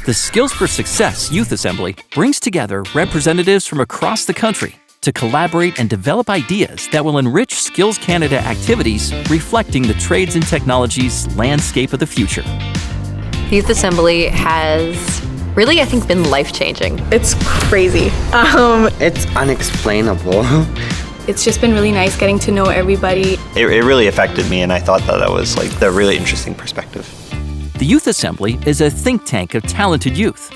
The Skills for Success Youth Assembly brings together representatives from across the country to collaborate and develop ideas that will enrich Skills Canada activities reflecting the trades and technologies landscape of the future. The Youth Assembly has really, I think, been life-changing. It's crazy. It's unexplainable. It's just been really nice getting to know everybody. It really affected me, and I thought that was like the really interesting perspective. The Youth Assembly is a think tank of talented youth.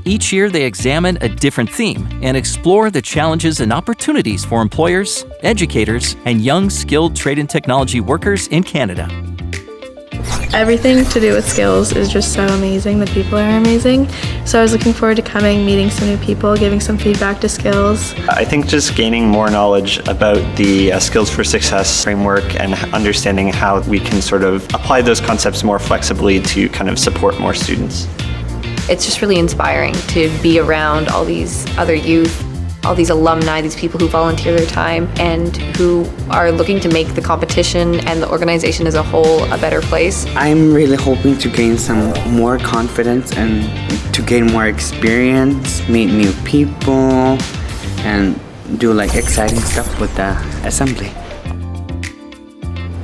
Each year, they examine a different theme and explore the challenges and opportunities for employers, educators, and young skilled trade and technology workers in Canada. Everything to do with skills is just so amazing. The people are amazing. So I was looking forward to coming, meeting some new people, giving some feedback to skills. I think just gaining more knowledge about the Skills for Success framework and understanding how we can sort of apply those concepts more flexibly to kind of support more students. It's just really inspiring to be around all these other youth, all these alumni, these people who volunteer their time and who are looking to make the competition and the organization as a whole a better place. I'm really hoping to gain some more confidence and to gain more experience, meet new people, and do like exciting stuff with the assembly.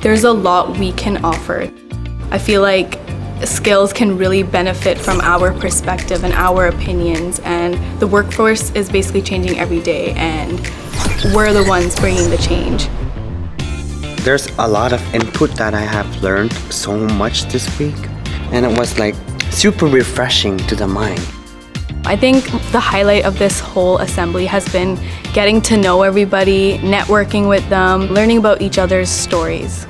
There's a lot we can offer. I feel like skills can really benefit from our perspective and our opinions, and the workforce is basically changing every day, and we're the ones bringing the change. There's a lot of input that I have learned so much this week, and it was like super refreshing to the mind. I think the highlight of this whole assembly has been getting to know everybody, networking with them, learning about each other's stories.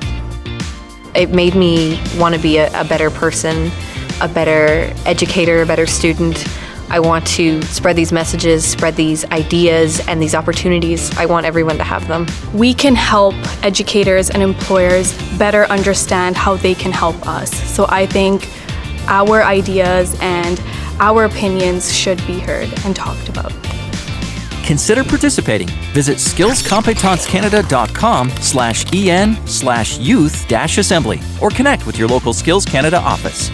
It made me want to be a better person, a better educator, a better student. I want to spread these messages, spread these ideas and these opportunities. I want everyone to have them. We can help educators and employers better understand how they can help us. So I think our ideas and our opinions should be heard and talked about. Consider participating. Visit skillscompetencecanada.com/en/youth-assembly or connect with your local Skills Canada office.